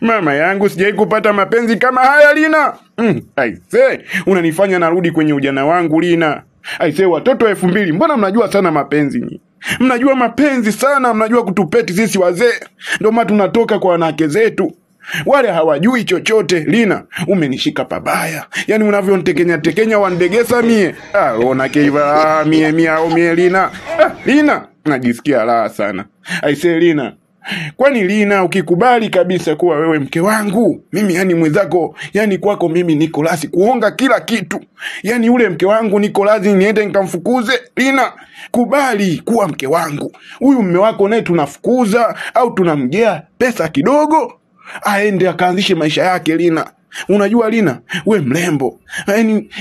Mama yangu, sijai kupata mapenzi kama haya Lina. Aise, unanifanya narudi kwenye ujana wangu Lina. Aise, watoto 2000, mbona mnajua sana mapenzi ni? Mnajua mapenzi sana, mnajua kutupeti sisi wazee. Ndio maana tunatoka kwa wanawake zetu. Wale hawajui chochote. Lina, umenishika pabaya. Yaani unavyontekenya wandegesa mie. Ona keiva mie Lina. Lina, najisikia raha sana. Aise Lina, kwani Lina ukikubali kabisa kuwa wewe mke wangu, mimi yani mwenzako, yani kwako mimi niko lazi kuonga kila kitu. Yani ule mke wangu niko lazi niende nikamfukuze. Lina, kubali kuwa mke wangu. Huyu mume wako naye tunafukuza au tunamgea pesa kidogo aende akaanzishe maisha yake Lina. Unajua Lina, we mrembo.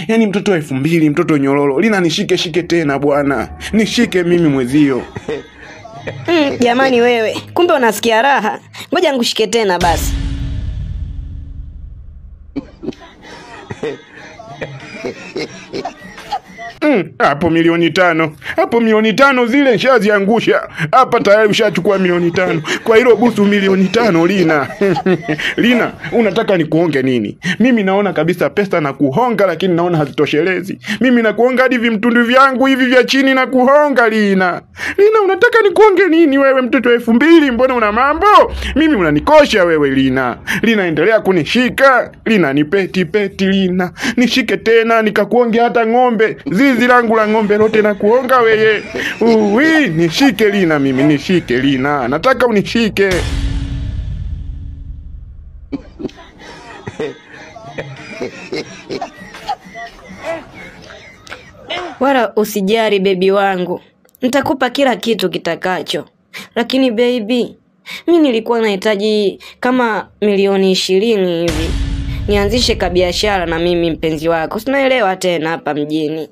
Yani mtoto 2000, mtoto nyororo. Lina, nishike tena bwana. Nishike mimi mwezio. Jamani wewe, kumbe unasikia raha. Ngoja ngushike tena basi. Hapo milioni 5. Hapo milioni 5 zile nishaziangusha. Hapa tayari ushachukua milioni 5. Kwa hilo busu milioni 5 Lina. Lina, unataka nikuonge nini? Mimi naona kabisa pesa na kuhonga, lakini naona hazitoshelezi. Mimi nakuonga hadi vimtundu vyangu hivi vya chini na kuhonga Lina. Lina, unataka nikuonge nini wewe mtoto 2000? Mbona una mambo? Mimi unanikosha wewe Lina. Lina, endelea kunishika. Lina, nipeti Lina. Nishike tena nikakuonge hata ng'ombe. Zizi langu la ng'ombe lote na kuonga weye. Nishike Lina, mimi nishike Lina. Nataka unishike. Wala usijari baby wangu. Nitakupa kila kitu kitakacho. Lakini baby, mimi nilikuwa nahitaji kama milioni 20 hivi. Nianzishe kabiashara na mimi mpenzi wako. Sinaelewa tena hapa mjini.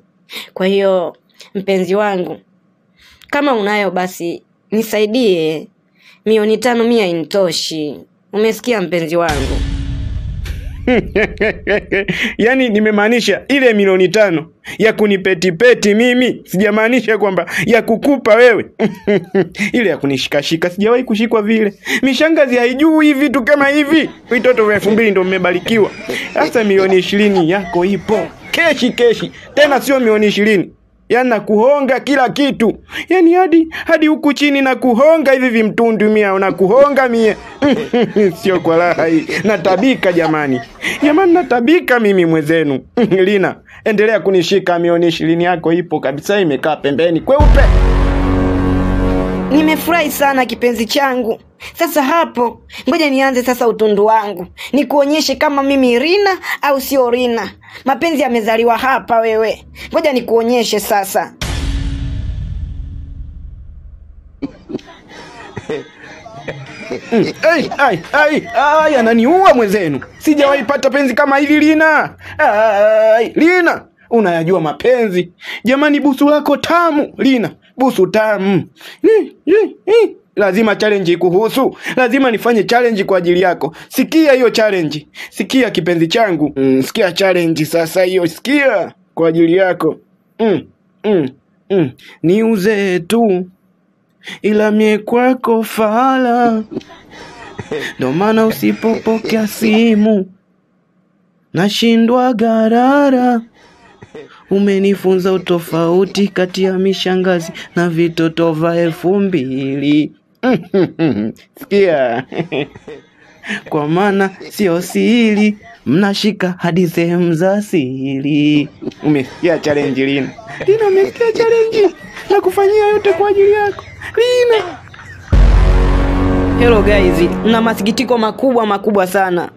Kwa hiyo mpenzi wangu, kama unayo basi nisaidie. Milioni 5 mia initoshi. Umesikia mpenzi wangu? Yani nimemaanisha ile milioni 5 ya kunipeti mimi. Sijamaanisha kwamba ya kukupa wewe. Ile ya kunishikashika sijawahi kushikwa vile. Mishangazi haijui vitu kama hivi. Witoto 2000 ndio mmebarikiwa. Sasa milioni 20 yako ipo. Keshi. Tena sio milioni 20. Yani na kuhonga kila kitu. Yani hadi huku chini na kuhonga hivi vimtundu mia na kuhonga mie. Sio kwa raha hii. Natabika jamani. Jamani natabika mimi mwezenu. Lina, endelea kunishika, milioni 20 yako ipo kabisa, imekaa pembeni kweupe. Nimefurahi sana kipenzi changu. Sasa hapo, ngoja nianze sasa utundu wangu. Nikuonyeshe kama mimi Rina au sio Rina. Mapenzi yamezaliwa hapa wewe. Ngoja nikuonyeshe sasa. Ananiua mwezenu. Sijawahi pata penzi kama hili Lina. Lina, unayajua mapenzi. Jamani, busu lako tamu Lina. Busu tamu. Lazima challenge kuhusu. Lazima nifanye challenge kwa ajili yako. Sikia hiyo challenge. Sikia kipenzi changu. Sikia challenge sasa hiyo. Sikia kwa ajili yako. Niuze tu ila mie kwako fala. Ndo maana usipopokea simu nashindwa garara. Umenifunza utofauti kati ya mishangazi na vitoto va 2000. Sikia. Kwa maana sio siri, mnashika hadi sehemu za siri. Umesikia challenge Lina? Lina, umesikia challenge? Na kufanyia yote kwa ajili yako Lina. Hello guys, na masikitiko makubwa sana.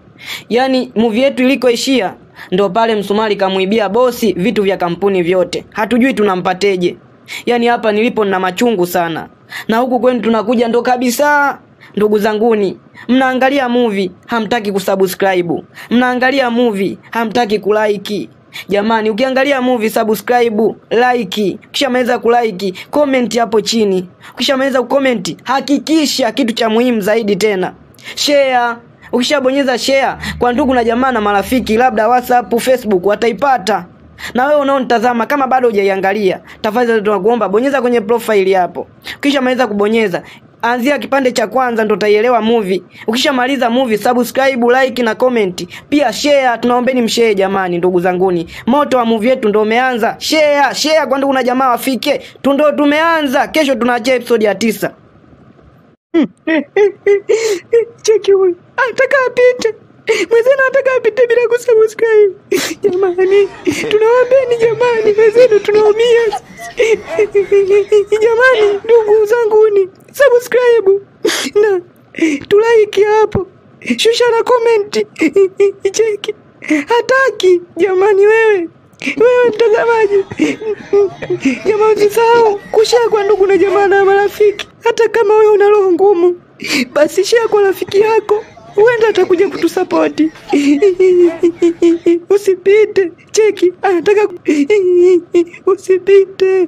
Yani movie yetu ilikoishia ndo pale Msumali kamuibia bosi vitu vya kampuni vyote. Hatujui tunampateje. Yani hapa nilipo nina machungu sana. Na huku kwenu tunakuja ndo kabisa. Ndugu zanguni, mnaangalia movie hamtaki kusubscribe. Mnaangalia movie hamtaki kulike. Jamani, ukiangalia movie subscribe, like, ukishamaliza kulike, comment hapo chini. Ukishamaliza kucomment, hakikisha kitu cha muhimu zaidi tena, share. Ukishabonyeza share kwa ndugu na jamaa na marafiki, labda WhatsApp, Facebook, wataipata. Na wewe unaonitazama, kama bado hujaiangalia, tafadhali tunakuomba bonyeza kwenye profile hapo. Kisha maliza kubonyeza, anzia kipande cha kwanza ndo utaielewa movie. Ukishamaliza movie, subscribe, like na comment. Pia share, tunaombeni mshare jamani ndugu zanguni. Moto wa movie yetu ndo umeanza. Share kwa ndugu na jamaa wafike. Ndo tumeanza. Kesho tunaachia episode ya 9. Cheki huyu. Ataka apite. Mwenzenu ataka apite bila kusubscribe. Jamani, tunaombeni jamani, mwenzenu tunaumia. Jamani, ndugu zanguni, subscribe na tulike hapo. Shusha na comment. Cheki. Hataki jamani wewe mtazamaji. Jamani, usisahau kushare kwa ndugu na jamaa na marafiki. Hata kama wewe una roho ngumu, basi share kwa rafiki yako. Huenda atakuja kutusapoti. Usipite. Cheki, anataka usipite.